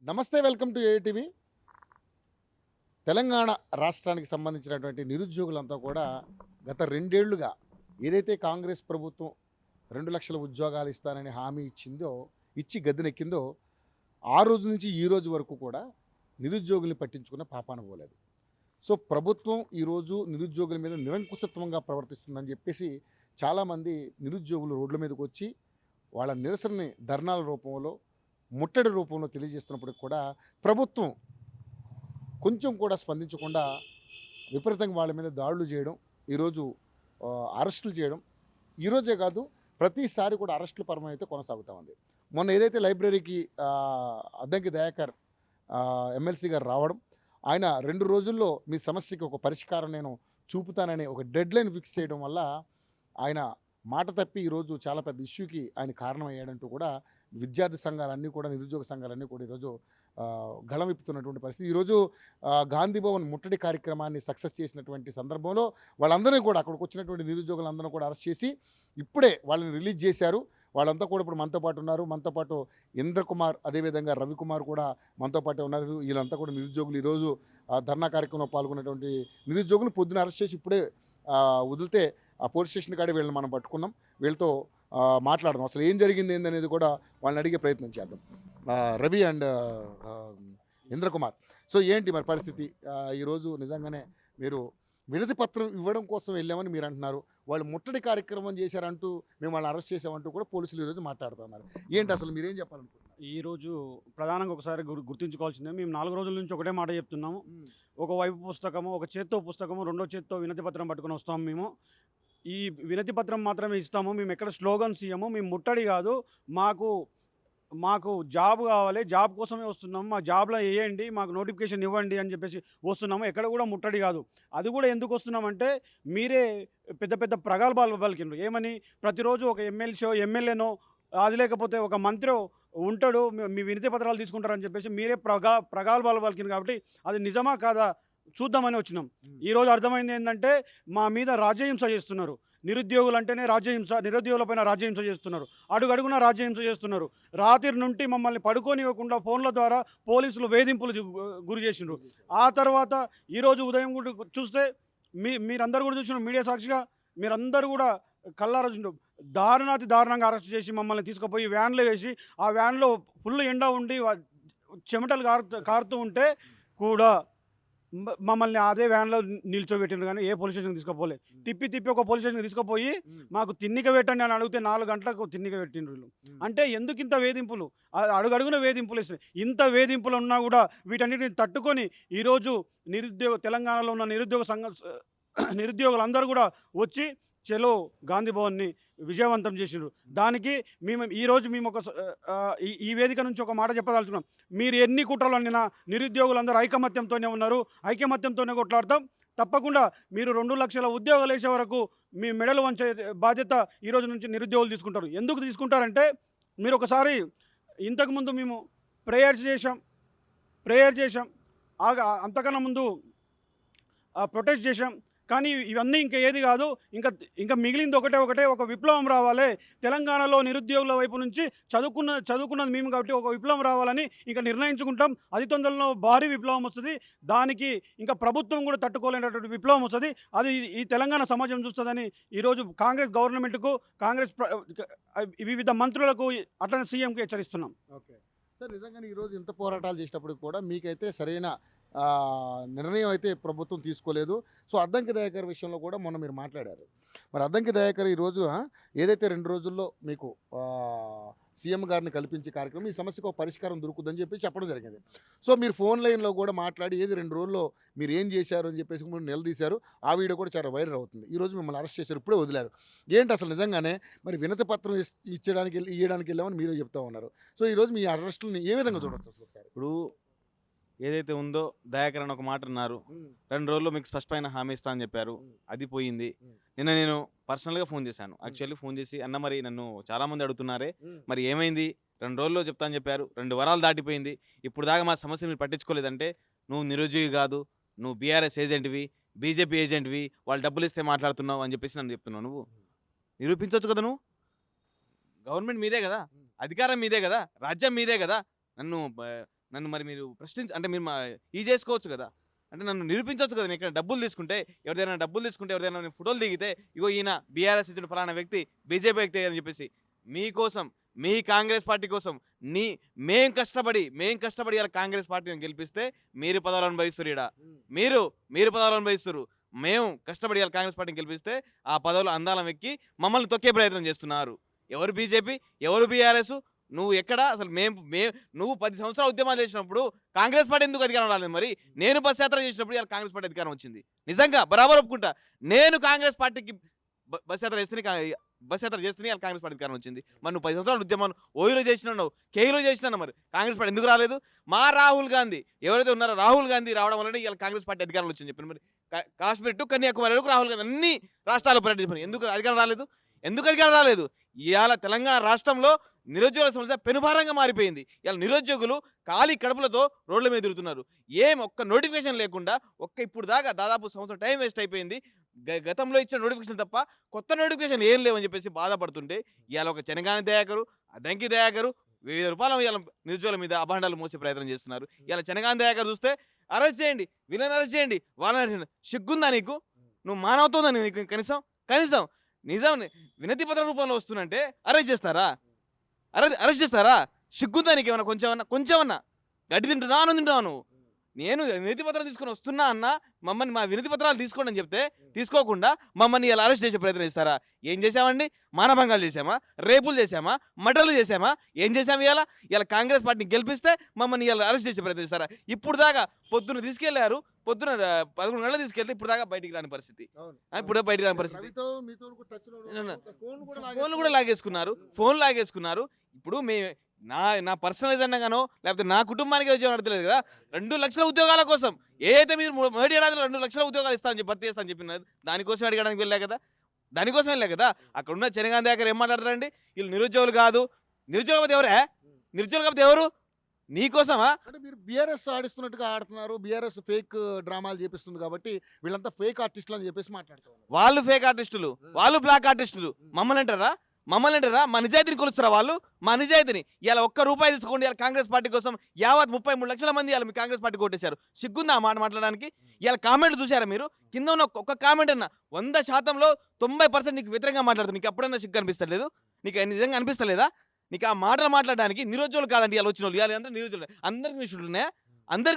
నమస్తే, welcome to ATV. Telangana రాష్ట్రానికి సంబంధించినటువంటి నిరుద్యోగులంతా కూడా గత 2 ఏళ్లుగా ఏదైతే కాంగ్రెస్ ప్రభుత్వం 2 లక్షల ఉద్యోగాలు ఇస్తానని హామీ ఇచ్చి గద్దెనెక్కిందో ఆ రోజు నుంచి ఈ రోజు వరకు కూడా నిరుద్యోగుల్ని పట్టించుకున్న పాపాన పోలేదు. సో ప్రభుత్వం ఈరోజు నిరుద్యోగుల మీద నిరంకుశత్వంగా ప్రవర్తిస్తుందని చెప్పేసి చాలామంది నిరుద్యోగులు రోడ్ల మీదకి వచ్చి వాళ్ళ నిరసనని ధర్నాల రూపంలో, ముట్టడి రూపంలో తెలియజేస్తున్నప్పటికి కూడా ప్రభుత్వం కొంచెం కూడా స్పందించకుండా విపరీతంగా వాళ్ళ మీద దాడులు చేయడం, ఈరోజు అరెస్టులు చేయడం, ఈరోజే కాదు ప్రతిసారి కూడా అరెస్టుల పర్వం అయితే కొనసాగుతూ ఉంది. మొన్న ఏదైతే లైబ్రరీకి అద్దంకి దయాకర్ ఎమ్మెల్సీ గారు రావడం, ఆయన 2 రోజుల్లో మీ సమస్యకి ఒక పరిష్కారం నేను చూపుతానని ఒక డెడ్ లైన్ ఫిక్స్ చేయడం వల్ల ఆయన మాట తప్పి ఈరోజు చాలా పెద్ద ఇష్యూకి ఆయన కారణమయ్యాడంటూ కూడా విద్యార్థి సంఘాలన్నీ కూడా, నిరుద్యోగ సంఘాలన్నీ కూడా ఈరోజు గళం విప్పుతున్నటువంటి పరిస్థితి. ఈరోజు గాంధీ భవన్ ముట్టడి కార్యక్రమాన్ని సక్సెస్ చేసినటువంటి సందర్భంలో వాళ్ళందరినీ కూడా, అక్కడికి వచ్చినటువంటి నిరుద్యోగులందరూ కూడా అరెస్ట్ చేసి ఇప్పుడే వాళ్ళని రిలీజ్ చేశారు. వాళ్ళంతా కూడా ఇప్పుడు మనతో పాటు ఉన్నారు. మనతో పాటు ఇంద్రకుమార్, అదేవిధంగా రవికుమార్ కూడా మనతో పాటే ఉన్నారు. వీళ్ళంతా కూడా నిరుద్యోగులు. ఈరోజు ధర్నా కార్యక్రమంలో పాల్గొన్నటువంటి నిరుద్యోగులు పొద్దున అరెస్ట్ చేసి ఇప్పుడే వదిలితే ఆ పోలీస్ స్టేషన్ కాడే వీళ్ళని మనం పట్టుకున్నాం. వీళ్ళతో మాట్లాడదాం, అసలు ఏం జరిగింది ఏందనేది కూడా వాళ్ళని అడిగే ప్రయత్నం చేద్దాం. రవి అండ్ ఇంద్రకుమార్, సో ఏంటి మరి పరిస్థితి? ఈరోజు నిజంగానే మీరు వినతి పత్రం ఇవ్వడం కోసం వెళ్ళామని మీరు అంటున్నారు. వాళ్ళు ముట్టడి కార్యక్రమం చేశారంటూ, మేము వాళ్ళని అరెస్ట్ చేసామంటూ కూడా పోలీసులు ఈరోజు మాట్లాడుతున్నారు. ఏంటి అసలు మీరేం చెప్పాలనుకుంటున్నారు? ఈరోజు ప్రధానంగా ఒకసారి గుర్తుంచుకోవాల్సిందే, మేము 4 రోజుల నుంచి ఒకటే మాట చెప్తున్నాము. ఒకవైపు పుస్తకము, ఒక చేత్తో పుస్తకము, రెండో చేత్తో వినతి పత్రం పట్టుకొని వస్తాము. మేము ఈ వినతి పత్రం మాత్రమే ఇస్తాము. మేము ఎక్కడ స్లోగన్స్ ఇయ్యము. మేము ముట్టడి కాదు, మాకు జాబ్ కావాలి, జాబ్ కోసమే వస్తున్నాము, మా జాబ్లో వేయండి, మాకు నోటిఫికేషన్ ఇవ్వండి అని చెప్పేసి వస్తున్నాము. ఎక్కడ కూడా ముట్టడి కాదు. అది కూడా ఎందుకు వస్తున్నామంటే, మీరే పెద్ద పెద్ద ప్రగల్భాలు పలికిండ్రు. ఏమని? ప్రతిరోజు ఒక ఎమ్మెల్యేనో అది లేకపోతే ఒక మంత్రి ఉంటాడు, మీ వినతి పత్రాలు తీసుకుంటారని చెప్పేసి మీరే ప్రగల్భాలు పలికింది. కాబట్టి అది నిజమా కాదా చూద్దామని వచ్చినాం. ఈరోజు అర్థమైంది ఏంటంటే, మా మీద రాజ్యహింస చేస్తున్నారు. నిరుద్యోగులు అంటేనే రాజ్యహింస, నిరుద్యోగులపైన రాజ్యహింస చేస్తున్నారు. అడుగడుగున రాజ్యహింస చేస్తున్నారు. రాత్రి నుండి మమ్మల్ని పడుకోనివ్వకుండా ఫోన్ల ద్వారా పోలీసులు వేధింపులు గురి చేసిండ్రు. ఆ తర్వాత ఈరోజు ఉదయం కూడా చూస్తే మీరందరూ కూడా చూసిన, మీడియా సాక్షిగా మీరందరూ కూడా కల్లారా చూసిండ్రు. దారుణాతి దారుణంగా అరెస్ట్ చేసి మమ్మల్ని తీసుకుపోయి వ్యాన్లో వేసి, ఆ వ్యాన్లో ఫుల్ ఎండ ఉండి చెమటలు కారుతూ ఉంటే కూడా మమ్మల్ని అదే వ్యాన్లో నిల్చోబెట్టిండ్రు. కానీ ఏ పోలీస్ స్టేషన్కి తీసుకుపోలే. తిప్పి ఒక పోలీస్ స్టేషన్కి తీసుకుపోయి మాకు తిన్నిక పెట్టండి అని అడిగితే 4 గంటలకు తిన్నిక పెట్టిండ్రు వీళ్ళు. అంటే ఎందుకు ఇంత వేధింపులు? అడుగడుగున వేధింపులు ఇస్తున్నాయి. ఇంత వేధింపులు ఉన్నా కూడా వీటన్నిటిని తట్టుకొని ఈరోజు తెలంగాణలో ఉన్న నిరుద్యోగులందరూ కూడా వచ్చి చలో గాంధీ భవన్ని విజయవంతం చేసిండ్రు. దానికి ఈరోజు మేము ఈ వేదిక నుంచి ఒక మాట చెప్పదలుచుకున్నాం. మీరు ఎన్ని కుట్రలు అన్నా నిరుద్యోగులందరూ ఐకమత్యంతోనే ఉన్నారు, ఐకమత్యంతోనే కొట్లాడతాం. తప్పకుండా మీరు 2 లక్షల ఉద్యోగాలు వేసే వరకు మీ మెడలు వంచే బాధ్యత ఈరోజు నుంచి నిరుద్యోగులు తీసుకుంటారు. ఎందుకు తీసుకుంటారంటే, మీరు ఒకసారి ఇంతకుముందు మేము ప్రేయర్ చేశాం, అంతకన్నా ముందు ప్రొటెస్ట్ చేశాం. కానీ ఇవన్నీ ఇంకా ఏది కాదు. ఇంకా మిగిలింది ఒకటే, ఒక విప్లవం రావాలి. తెలంగాణలో నిరుద్యోగుల వైపు నుంచి చదువుకున్నది మేము కాబట్టి ఒక విప్లవం రావాలని ఇంకా నిర్ణయించుకుంటాం. అతి తొందరలో భారీ విప్లవం వస్తుంది. దానికి ఇంకా ప్రభుత్వం కూడా తట్టుకోలేనటువంటి విప్లవం వస్తుంది. అది ఈ తెలంగాణ సమాజం చూస్తుందని ఈరోజు కాంగ్రెస్ గవర్నమెంట్కు, వివిధ మంత్రులకు, అట్లనే సీఎంకి హెచ్చరిస్తున్నాం. ఓకే సార్, నిజంగానే ఈరోజు ఇంత పోరాటాలు చేసినప్పుడు కూడా మీకైతే సరైన నిర్ణయం అయితే ప్రభుత్వం తీసుకోలేదు. సో అద్దంకి దయాకర్ విషయంలో కూడా మొన్న మీరు మాట్లాడారు. మరి అద్దంకి దయాకర్ ఈరోజు ఏదైతే 2 రోజుల్లో మీకు సీఎం గారిని కల్పించే కార్యక్రమం, ఈ సమస్యకు ఒక పరిష్కారం దొరుకుతుందని చెప్పి చెప్పడం జరిగింది. సో మీరు ఫోన్ లైన్లో కూడా మాట్లాడి ఏది 2 రోజుల్లో మీరు ఏం చేశారు అని చెప్పేసి మీరు నిలదీశారు. ఆ వీడియో కూడా చాలా వైరల్ అవుతుంది. ఈరోజు మిమ్మల్ని అరెస్ట్ చేశారు, ఇప్పుడే వదిలారు. ఏంటి అసలు నిజంగానే మరి వినతి పత్రం ఇవ్వడానికి వెళ్ళామని మీరే చెప్తా ఉన్నారు. సో ఈరోజు మీ అరెస్టులని ఏ విధంగా చూడవచ్చు అసలు ఒకసారి? ఇప్పుడు ఏదైతే ఉందో, దయాకర్ అని ఒక మాట అన్నారు, 2 రోజుల్లో మీకు స్పష్టమైన హామీ ఇస్తా అని చెప్పారు. అది పోయింది. నిన్న నేను పర్సనల్గా ఫోన్ చేశాను. యాక్చువల్లీ ఫోన్ చేసి, అన్న మరి నన్ను చాలామంది అడుగుతున్నారే, మరి ఏమైంది? 2 రోజుల్లో చెప్తా అని చెప్పారు, 2 వారాలు దాటిపోయింది, ఇప్పుడు దాకా మా సమస్య మీరు పట్టించుకోలేదంటే నువ్వు నిరుద్యోగి కాదు, నువ్వు బీఆర్ఎస్ ఏజెంట్వి, బీజేపీ ఏజెంట్వి, వాళ్ళు డబ్బులు ఇస్తే మాట్లాడుతున్నావు అని చెప్పేసి నన్ను చెప్తున్నావు. నువ్వు నిరూపించవచ్చు కదా. నువ్వు గవర్నమెంట్ మీదే కదా, అధికారం మీదే కదా, రాజ్యం మీదే కదా. నన్ను మరి మీరు అంటే మీరు ఇది చేసుకోవచ్చు కదా, అంటే నన్ను నిరూపించవచ్చు కదా. నేను ఇక్కడ డబ్బులు తీసుకుంటే ఎవరిదైనా నేను ఫోటోలు దిగితే ఇగో ఈయన బీఆర్ఎస్ ఇచ్చిన ఫలానా వ్యక్తి బీజేపీ వ్యక్తి అని చెప్పేసి మీకోసం, మీ కాంగ్రెస్ పార్టీ కోసం మేం కష్టపడి ఇలా కాంగ్రెస్ పార్టీని గెలిపిస్తే మీరు పదవులు అనుభవిస్తారు. ఇక్కడ మీరు పదవులు అనుభవిస్తారు. మేము కష్టపడి ఇలా కాంగ్రెస్ పార్టీని గెలిపిస్తే ఆ పదవులు అందాలం ఎక్కి మమ్మల్ని తొక్కే ప్రయత్నం చేస్తున్నారు. ఎవరు బీజేపీ, ఎవరు బీఆర్ఎస్, నువ్వు ఎక్కడ అసలు నువ్వు 10 సంవత్సరాలు ఉద్యమాలు చేసినప్పుడు కాంగ్రెస్ పార్టీ ఎందుకు అధికారం రాలేదు? మరి నేను బస్ యాత్ర చేసినప్పుడు ఇలా కాంగ్రెస్ పార్టీ అధికారం వచ్చింది. నిజంగా బరాబర్ ఒప్పుకుంటా. నేను కాంగ్రెస్ పార్టీకి బస్ యాత్ర చేస్తేనే ఇలా కాంగ్రెస్ పార్టీ అధికారం వచ్చింది. మరి నువ్వు 10 సంవత్సరాలు ఉద్యమాలు ఓయూలో చేసినావు, కేయూలో చేసినావు, మరి కాంగ్రెస్ పార్టీ ఎందుకు రాలేదు? మా రాహుల్ గాంధీ ఎవరైతే ఉన్నారో రాహుల్ గాంధీ రావడం వల్లనే ఇలా కాంగ్రెస్ పార్టీ అధికారంలో వచ్చింది చెప్పిన. మరి కాశ్మీర్ టు కన్యాకుమారి వరకు రాహుల్ గాంధీ అన్ని రాష్ట్రాల్లో పర్యటించారు. ఎందుకు అధికారం రాలేదు? ఇవాళ తెలంగాణ రాష్ట్రంలో నిరుద్యోగ సమస్య పెనుభారంగా మారిపోయింది. ఇలా నిరుద్యోగులు ఖాళీ కడుపులతో రోడ్ల మీద తిరుగుతున్నారు. ఒక్క నోటిఫికేషన్ లేకుండా ఇప్పుడు దాకా దాదాపు సంవత్సరం టైం వేస్ట్ అయిపోయింది. గతంలో ఇచ్చిన నోటిఫికేషన్ తప్ప కొత్త నోటిఫికేషన్ ఏం లేవని చెప్పేసి బాధపడుతుంటే ఇవాళ ఒక చెనగాని దయాకరు, అదంకి దయాకరు ₹1000 ఇవాళ నిరుద్యోగుల మీద అభాండాలు మోసే ప్రయత్నం చేస్తున్నారు. ఇలా చెనగాని దయాకరు చూస్తే అరెస్ట్ చేయండి, వీళ్ళని అరెస్ట్ చేయండి, వాళ్ళని అరెస్ట్ చేయండి. సిగ్గుందా నీకు? నువ్వు మానవతుందా నీకు? కనీసం నిజం వినతి పత్రం రూపంలో వస్తున్నంటే అరెస్ట్ చేస్తారా? సిగ్గుందా నీకు? ఏమన్నా కొంచెమన్నా గడ్డి తింటున్నా అని తింటున్నావు నువ్వు. నేను వినతి పత్రాలు తీసుకొని వస్తున్నా అన్న మమ్మల్ని మా వినతి పత్రాలు తీసుకోండి అని చెప్తే తీసుకోకుండా మమ్మల్ని ఇలా అరెస్ట్ చేసే ప్రయత్నం చేస్తారా? ఏం చేశామండి? మానభంగాలు చేశామా? రేపులు చేశామా? మర్డర్లు చేశామా? ఏం చేశాము? ఇలా కాంగ్రెస్ పార్టీని గెలిపిస్తే మమ్మల్ని ఇలా అరెస్ట్ చేసే ప్రయత్నం చేస్తారా? ఇప్పుడు దాకా పొద్దున్న తీసుకెళ్లారు, పొద్దున 11 గంటలు తీసుకెళ్తే ఇప్పుడు దాకా బయటికి రాని పరిస్థితి. ఫోన్లు కూడా లాగేసుకున్నారు. ఇప్పుడు నా పర్సనల్ ఏదన్నాగానో లేకపోతే నా కుటుంబానికి ఉద్యోగం నడతలేదు కదా. 2 లక్షల ఉద్యోగాల కోసం ఏదైతే మీరు మొదటి ఏడాదిలో 2 లక్షల ఉద్యోగాలు భర్తీ చేస్తాను చెప్పిన దానికోసం అడగడానికి వెళ్ళా కదా. అక్కడ ఉన్న చెనగాని దగ్గర ఏం మాట్లాడతారండి? వీళ్ళు నిరుద్యోగులు కాదు. నిరుద్యోగులు ఎవరు? నీకోసమా? అంటే మీరు బీఆర్ఎస్ ఆడిస్తున్నట్టుగా ఆడుతున్నారు. బీఆర్ఎస్ ఫేక్ డ్రామాలు చేపిస్తుంది కాబట్టి వీళ్ళంతా ఫేక్ ఆర్టిస్టులు అని చెప్పేసి మాట్లాడుతున్నారు. వాళ్ళు ఫేక్ ఆర్టిస్టులు, వాళ్ళు బ్లాక్ ఆర్టిస్టులు. మమ్మల్ని అంటారా? మా నిజాయితీని కొలుస్తారా వాళ్ళు? మా నిజాయితీని ఇలా ₹1 తీసుకోండి. ఇలా కాంగ్రెస్ పార్టీ కోసం యావత్ 33 లక్షల మంది ఇలా మీ కాంగ్రెస్ పార్టీ కొట్టేశారు. సిగ్గుందా ఆ మాట మాట్లాడడానికి? ఇలా కామెంట్లు చూసారా మీరు? కింద ఉన్న ఒక్క కామెంట్ అన్న 100%లో 90% నీకు వ్యతిరేకంగా మాట్లాడుతుంది. నీకు ఎప్పుడన్నా సిగ్గు అనిపిస్తలేదు? నీకు నిజంగా అనిపిస్తలేదా? నీకు ఆ మాటలు మాట్లాడడానికి నిరుద్యోగులు కాదండి ఇలా వచ్చిన వాళ్ళు. ఇవాళ అందరూ నిరుద్యోగులు. అందరికి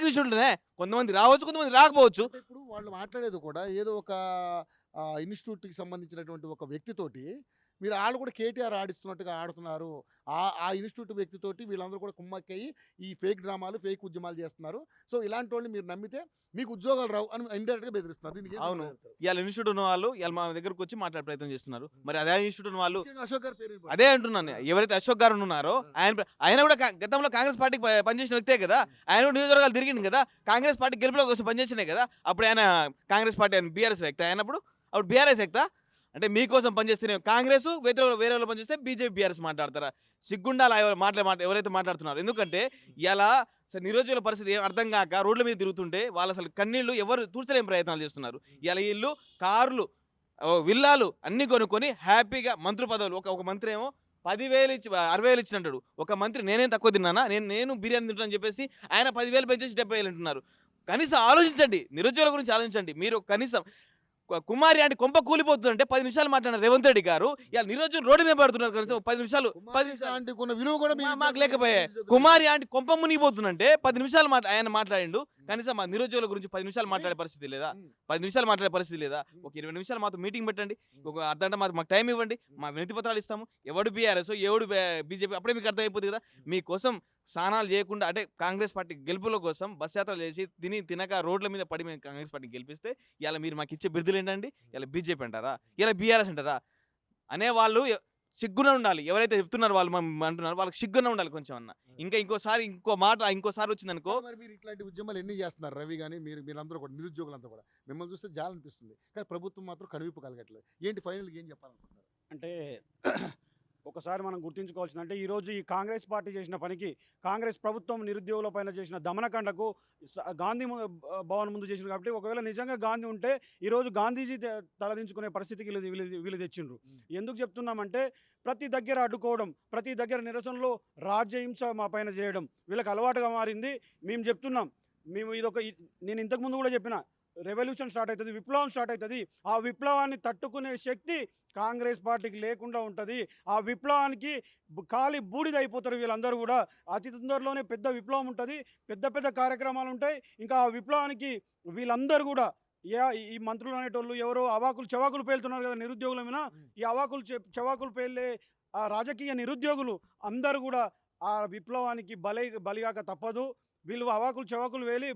విషయాలున్నాయి. కొంతమంది రావచ్చు, కొంతమంది రాకపోవచ్చు. ఇప్పుడు వాళ్ళు మాట్లాడేది కూడా ఏదో ఒక ఇన్స్టిట్యూట్కి సంబంధించినటువంటి ఒక వ్యక్తితోటి వాళ్ళు కూడా కేటీఆర్ ఆడిస్తున్నట్టుగా ఆడుతున్నారు. ఆ ఇన్స్టిట్యూట్ వ్యక్తితోటి వీళ్ళందరూ కూడా కుమ్మక్కయ్యి ఈ ఫేక్ డ్రామాలు, ఫేక్ ఉద్యమాలు చేస్తున్నారు. సో ఇలాంటి వాళ్ళు మీరు నమ్మితే మీకు ఉద్యోగాలు రావు అని ఇండైరెక్ట్గా బెదిరిస్తున్నారు. అవును, ఇవాళ ఇన్స్టిట్యూట్ ఉన్న వాళ్ళు ఇవాళ మా దగ్గరకు వచ్చి మాట్లాడే ప్రయత్నం చేస్తున్నారు. మరి అదే ఇన్స్టిట్యూట్ ఉన్న వాళ్ళు అశోక్ గారి పేరు అదే అంటున్నాను. ఎవరైతే అశోక్ గారు ఉన్నారో ఆయన కూడా గతంలో కాంగ్రెస్ పార్టీకి పనిచేసిన వ్యక్తే కదా. ఆయన కూడా నియోజకవర్గాలు తిరిగింది కదా. కాంగ్రెస్ పార్టీ గెలుపులో వచ్చి పనిచేసినే కదా. అప్పుడు ఆయన కాంగ్రెస్ పార్టీ ఆయన బీఆర్ఎస్ వ్యక్తి అయినప్పుడు అప్పుడు బీఆర్ఎస్ వ్యక్త అంటే మీకోసం పనిచేస్తేనే కాంగ్రెస్, వేరే వాళ్ళు పనిచేస్తే బీజేపీ బీఆర్ఎస్ మాట్లాడతారా? సిగ్గుండాలా ఎవరైతే మాట్లాడుతున్నారు? ఎందుకంటే ఇలా నిరుద్యోగుల పరిస్థితి ఏం అర్థం కాక రోడ్ల మీద తిరుగుతుంటే వాళ్ళు అసలు కన్నీళ్లు ఎవరు తూర్చలేని ప్రయత్నాలు చేస్తున్నారు. ఇలా వీళ్ళు కార్లు, విల్లాలు అన్ని కొనుక్కొని హ్యాపీగా మంత్రి పదవులు. ఒక మంత్రి ఏమో 10,000 ఇచ్చి 60,000 ఇచ్చినట్టు. ఒక మంత్రి నేనేం తక్కువ తిన్నానా, నేను బిర్యానీ తింటానని చెప్పేసి ఆయన 10,000 పెంచేసి 70,000 అంటున్నారు. కనీసం ఆలోచించండి, నిరుద్యోగుల గురించి ఆలోచించండి. మీరు కనీసం కుమారి అంటే కొంప కూలిపోతుందంటే 10 నిమిషాలు మాట్లాడిన రేవంత్ రెడ్డి గారు ఇలా నిరుద్యోగులు రోడ్డు మీద పడుతున్నారు. కనీసం 10 నిమిషాలు విలువ కూడా మాకు లేకపోయాయి. కుమారి అంటే కొంప మునిగిపోతుందంటే 10 నిమిషాలు ఆయన మాట్లాడిండు. కనీసం మా నిరుద్యోగుల గురించి 10 నిమిషాలు మాట్లాడే పరిస్థితి లేదా? 10 నిమిషాలు మాట్లాడే పరిస్థితి లేదా? ఒక 20 నిమిషాలు మాతో మీటింగ్ పెట్టండి, ఒక అర్ధగంట మాకు టైం ఇవ్వండి, మా వినతి పత్రాలు ఇస్తాము. ఎవడు బీఆర్ఎస్, ఎవడు బీజేపీ అప్పుడే మీకు అర్థమైపోతుంది కదా. మీకోసం స్నానాలు చేయకుండా అంటే కాంగ్రెస్ పార్టీ గెలుపుల కోసం బస్ యాత్రలు చేసి తినక రోడ్ల మీద పడి మేము కాంగ్రెస్ పార్టీ గెలిపిస్తే ఇలా మీరు మాకు ఇచ్చే బిరుదులు ఏంటండి? ఇలా బీజేపీ అంటారా? ఇలా బీఆర్ఎస్ అంటారా? అనేవాళ్ళు సిగ్గున ఉండాలి. ఎవరైతే చెప్తున్నారు వాళ్ళు అంటున్నారు వాళ్ళకి సిగ్గున ఉండాలి కొంచెం అన్న. ఇంకోసారి వచ్చిందనుకో. మీరు ఇట్లాంటి ఉద్యమాలు ఎన్ని చేస్తున్నారు రవి కానీ మీరందరూ కూడా నిరుద్యోగులంతా కూడా మిమ్మల్ని చూస్తే జాలనిపిస్తుంది. కానీ ప్రభుత్వం మాత్రం కనువిప్పు కలగట్లేదు. ఏంటి ఫైనల్ ఏం చెప్పాలనుకుంటున్నారు? అంటే ఒకసారి మనం గుర్తుంచుకోవాల్సిందంటే ఈరోజు ఈ కాంగ్రెస్ పార్టీ చేసిన పనికి, కాంగ్రెస్ ప్రభుత్వం నిరుద్యోగుల పైన చేసిన దమనకాండకు గాంధీ భవన్ ముందు చేసింది. కాబట్టి ఒకవేళ నిజంగా గాంధీ ఉంటే ఈరోజు గాంధీజీ తలదించుకునే పరిస్థితికి వీళ్ళు తెచ్చిండ్రు. ఎందుకు చెప్తున్నామంటే ప్రతి దగ్గర అడ్డుకోవడం, ప్రతి దగ్గర నిరసనలో రాజ్యహింస మా పైన చేయడం వీళ్ళకి అలవాటుగా మారింది. మేము చెప్తున్నాం, మేము నేను ఇంతకుముందు కూడా చెప్పిన, రెవల్యూషన్ స్టార్ట్ అవుతుంది, విప్లవం స్టార్ట్ అవుతుంది. ఆ విప్లవాన్ని తట్టుకునే శక్తి కాంగ్రెస్ పార్టీకి లేకుండా ఉంటుంది. ఆ విప్లవానికి కాలి బూడిద అయిపోతారు వీళ్ళందరూ కూడా. అతి తొందరలోనే పెద్ద విప్లవం ఉంటుంది, పెద్ద పెద్ద కార్యక్రమాలు ఉంటాయి. ఇంకా ఆ విప్లవానికి వీళ్ళందరూ కూడా ఈ మంత్రులు అనేటోళ్ళు ఎవరో అవాకులు చెవాకులు పేలుతున్నారు కదా నిరుద్యోగుల మీద. ఈ అవాకులు చెవాకులు పేలే ఆ రాజకీయ నిరుద్యోగులు అందరూ కూడా ఆ విప్లవానికి బలిగాక తప్పదు. వీళ్ళు అవాకులు చెవాకులు వేలి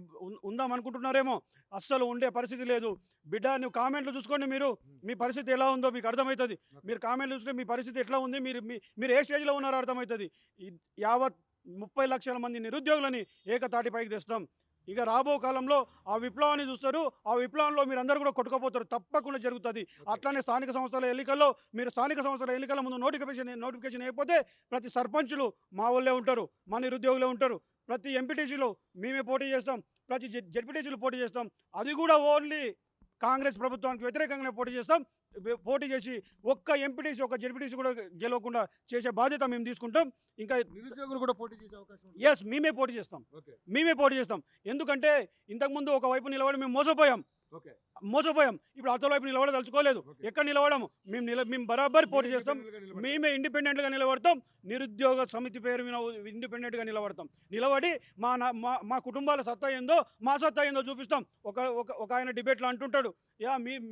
ఉందామనుకుంటున్నారేమో, అస్సలు ఉండే పరిస్థితి లేదు. బిడ్డ, నువ్వు కామెంట్లు చూసుకోండి, మీ పరిస్థితి ఎలా ఉందో మీకు అర్థమవుతుంది. మీరు కామెంట్లు చూస్తే మీ పరిస్థితి ఎట్లా ఉంది, మీరు ఏ స్టేజ్లో ఉన్నారో అర్థమవుతుంది. యావత్ 30 లక్షల మంది నిరుద్యోగులని ఏకతాటిపైకి తెస్తాం. ఇక రాబో కాలంలో ఆ విప్లవాన్ని చూస్తారు. ఆ విప్లవంలో మీరు అందరూ కూడా కొట్టుకుపోతారు, తప్పకుండా జరుగుతుంది. అట్లానే స్థానిక సంస్థల ఎన్నికల ముందు నోటిఫికేషన్ అయిపోతే ప్రతి సర్పంచులు మా వాళ్ళే ఉంటారు, మా నిరుద్యోగులే ఉంటారు. ప్రతి ఎంపీటీసీలో మేమే పోటీ చేస్తాం, ప్రతి జెడ్పీటీసీలు పోటీ చేస్తాం. అది కూడా ఓన్లీ కాంగ్రెస్ ప్రభుత్వానికి వ్యతిరేకంగానే పోటీ చేసి ఒక్క ఎంపీటీసీ ఒక్క జెడ్పీటీసీ కూడా గెలవకుండా చేసే బాధ్యత మేము తీసుకుంటాం. ఇంకా నిరుద్యోగులు కూడా పోటీ చేసే అవకాశం ఉంది. ఎస్, మేమే పోటీ చేస్తాం. ఎందుకంటే ఇంతకుముందు ఒకవైపు నిలబడి మేము మోసపోయాం. ఇప్పుడు అవతల వైపు నిలబడదలుచుకోలేదు. ఎక్కడ నిలబడము, మేము బరాబర్ పోటీ చేస్తాం. మేమే ఇండిపెండెంట్గా నిలబడతాం. నిరుద్యోగ సమితి పేరు మీద ఇండిపెండెంట్గా నిలబడి మా కుటుంబాల సత్తా ఏందో, మా సత్తా ఏందో చూపిస్తాం. ఒక ఆయన డిబేట్లో అంటుంటాడు,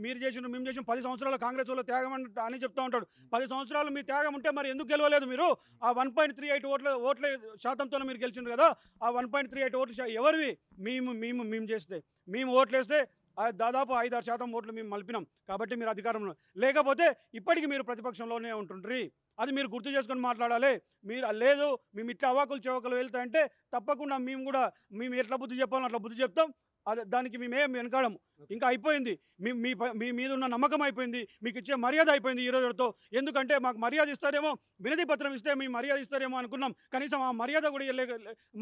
మీరు చేసిన మేము చేసిన 10 సంవత్సరాల కాంగ్రెస్ వాళ్ళు త్యాగం అని చెప్తా ఉంటాడు. 10 సంవత్సరాలు మీ త్యాగం ఉంటే మరి ఎందుకు గెలవలేదు మీరు? ఆ 1.38 ఓట్ల శాతంతో మీరు గెలిచిండ్రు కదా. ఆ 1.38 ఓట్లు ఎవరివి? మేము చేస్తే, మేము ఓట్లేస్తే దాదాపు 5-6% ఓట్లు మేము మలిపినాం. కాబట్టి మీరు అధికారంలో లేకపోతే ఇప్పటికీ మీరు ప్రతిపక్షంలోనే ఉంటుండ్రి. అది మీరు గుర్తు చేసుకొని మాట్లాడాలి. మీరు లేదు, మేము ఇట్లా అవాకులు చెవాకులు వెళ్తాయంటే తప్పకుండా మేము ఎట్లా బుద్ధి చెప్పాలో అట్లా బుద్ధి చెప్తాం. దానికి మేమేం వెనకాడము. ఇంకా అయిపోయింది, మీ మీద ఉన్న నమ్మకం అయిపోయింది, మీకు ఇచ్చే మర్యాద అయిపోయింది ఈ రోజుతో. ఎందుకంటే మాకు మర్యాద ఇస్తారేమో, వినతి పత్రం ఇస్తే మీ మర్యాద ఇస్తారేమో అనుకున్నాం. కనీసం ఆ మర్యాద కూడా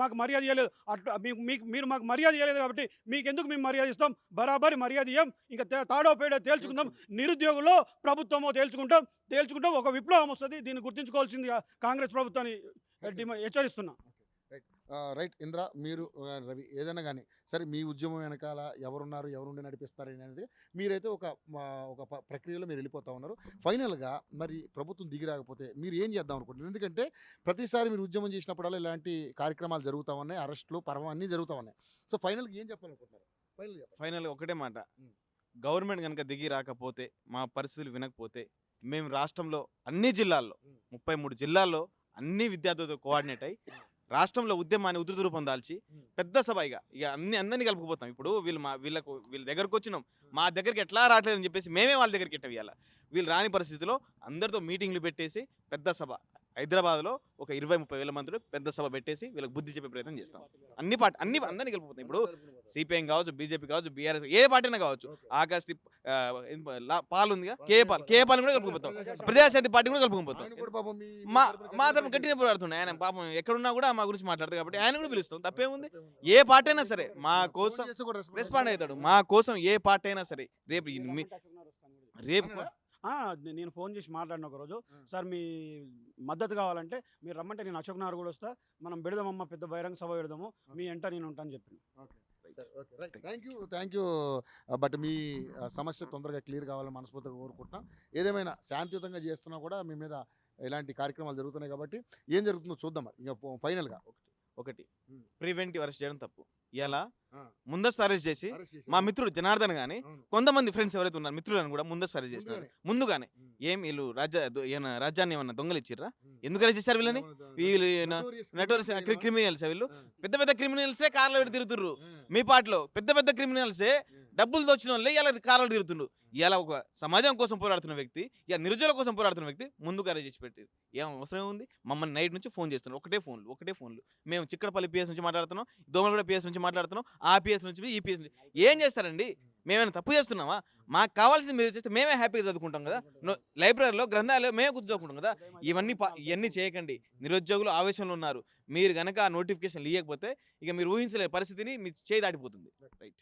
మాకు మర్యాద ఇవ్వలేదు. అట్లా మీరు మాకు మర్యాద ఇవ్వలేదు కాబట్టి మీకెందుకు మేము మర్యాద ఇస్తాం? బరాబరి మర్యాద ఇవ్వం. ఇంకా తాడో పేడో తేల్చుకుందాం. నిరుద్యోగుల్లో ప్రభుత్వమో తేల్చుకుంటాం. ఒక విప్లవం వస్తుంది. దీన్ని గుర్తుంచుకోవాల్సింది కాంగ్రెస్ ప్రభుత్వాన్ని హెచ్చరిస్తున్నా. రైట్ ఇంద్ర, మీరు రవి, ఏదైనా కానీ సరే, మీ ఉద్యమం వెనకాల ఎవరున్నారు, ఎవరుండి నడిపిస్తారు అనేది మీరైతే ఒక ప్రక్రియలో మీరు వెళ్ళిపోతూ ఉన్నారు. ఫైనల్గా మరి ప్రభుత్వం దిగి రాకపోతే మీరు ఏం చేద్దాం అనుకుంటున్నారు? ఎందుకంటే ప్రతిసారి మీరు ఉద్యమం చేసినప్పుడల్లా ఇలాంటి కార్యక్రమాలు జరుగుతూ ఉన్నాయి, అరెస్టులు పర్వం అన్నీ జరుగుతూ ఉన్నాయి. సో ఫైనల్గా ఏం చెప్పాలనుకుంటున్నారు? ఫైనల్గా ఒకటే మాట, గవర్నమెంట్ కనుక దిగి రాకపోతే, మా పరిస్థితులు వినకపోతే, మేము రాష్ట్రంలో అన్ని జిల్లాల్లో 33 జిల్లాల్లో అన్ని విద్యార్థులతో కోఆర్డినేట్ అయ్యి రాష్ట్రంలో ఉద్యమాన్ని ఉధృత రూపం దాల్చి పెద్ద సభ ఇక అందరినీ కలుపుకుపోతాం. ఇప్పుడు వీళ్ళ దగ్గరకు వచ్చినాం, మా దగ్గరికి ఎట్లా రావట్లేదని చెప్పేసి మేమే వాళ్ళ దగ్గరికి ఎట్టవేయాలి. వీళ్ళు రాని పరిస్థితిలో అందరితో మీటింగ్లు పెట్టేసి పెద్ద సభ హైదరాబాద్లో ఒక 20-30 వేల మందిలో పెద్ద సభ పెట్టేసి వీళ్ళకి బుద్ధి చెప్పే ప్రయత్నం చేస్తాం. అందరినీ కలిపిపోతాం. ఇప్పుడు సిపిఎం కావచ్చు, బీజేపీ కావచ్చు, బీఆర్ఎస్ ఏ పార్టీ అయినా కావచ్చు, ఆగస్ట్ పాలు ఉందిగా, కే పాలు కూడా కలుపుకుపోతాం. ప్రజాశాంతి పార్టీ కూడా కలుపుకుపోతాం. మా తరఫున గట్టిగా పోరాడుతున్నాయి. ఆయన పాపం ఎక్కడున్నా కూడా మా గురించి మాట్లాడతారు కాబట్టి ఆయన కూడా పిలుస్తాం. తప్పేముంది? ఏ పార్టీ అయినా సరే మా కోసం రెస్పాండ్ అవుతాడు. మా కోసం ఏ పార్టీ అయినా సరే. రేపు నేను ఫోన్ చేసి మాట్లాడిన ఒకరోజు, సార్ మీ మద్దతు కావాలంటే మీరు రమ్మంటే నేను అశోక్ నగర్ కూడా వస్తా, మనం పెడదామమ్మ, పెద్ద బహిరంగ సభ పెడదాము, మీ ఎంట నేను ఉంటాను చెప్పాను. Thank you. బట్ మీ సమస్య తొందరగా క్లియర్ కావాలని మనస్ఫూర్తిగా కోరుకుంటున్నాం. ఏదేమైనా శాంతియుతంగా చేస్తున్నా కూడా మీ మీద ఇలాంటి కార్యక్రమాలు జరుగుతున్నాయి కాబట్టి ఏం జరుగుతుందో చూద్దాం. ఇక ఫైనల్గా ఒకటి, ప్రివెంటివ్ అరెస్ట్ చేయడం తప్పు. ఇలా ముందస్తు అరెస్ట్ చేసి మా మిత్రుడు జనార్దన్ గానీ కొంతమంది ఫ్రెండ్స్ ఎవరైతే ఉన్నారు మిత్రులను కూడా ముందస్తు అరెస్ట్ చేసినారు. ముందుగానే ఏం వీళ్ళు రాజ్యాన్ని ఏమన్నా దొంగలు ఇచ్చిర్రా? ఎందుకు అరెస్ట్ చేశారు వీళ్ళని? వీళ్ళు నటోరియస్ క్రిమినల్స్. వీళ్ళు పెద్ద పెద్ద క్రిమినల్సే కార్లో పెట్టి తిరుగుతుర్రు. మీ పార్టీలో పెద్ద పెద్ద క్రిమినల్సే డబ్బులు దోచిన వాళ్ళే ఇలా కార్లో తిరుగుతుండ్రు. ఇలా ఒక సమాజం కోసం పోరాడుతున్న వ్యక్తి, ఇలా నిరుద్యోగుల కోసం పోరాడుతున్న వ్యక్తి ముందుకు అరెస్ట్ చేసి పెట్టి ఏం అవసరం ఉంది? మమ్మల్ని నైట్ నుంచి ఫోన్ చేస్తున్నారు, ఒకటే ఫోన్లు. మేము చిక్కడపల్లి పిఎస్ నుంచి మాట్లాడుతున్నాం, దోమలగూడ పిఎస్ నుంచి మాట్లాడుతున్నాం, ఆ పిఎస్ నుంచి ఈ పిఎస్ నుంచి. ఏం చేస్తారండి? మేమైనా తప్పు చేస్తున్నామా? మాకు కావాల్సింది మీరు చేస్తే మేమే హ్యాపీగా చదువుకుంటాం కదా. లైబ్రరీలో గ్రంథాలయం మేమే కూర్చొని చదువుకుంటాం కదా. ఇవన్నీ చేయకండి. నిరుద్యోగులు ఆవేశంలో ఉన్నారు. మీరు గనక ఆ నోటిఫికేషన్ ఇవ్వకపోతే ఇక మీరు ఊహించలేని పరిస్థితిని మీ చేయి దాటిపోతుంది. రైట్.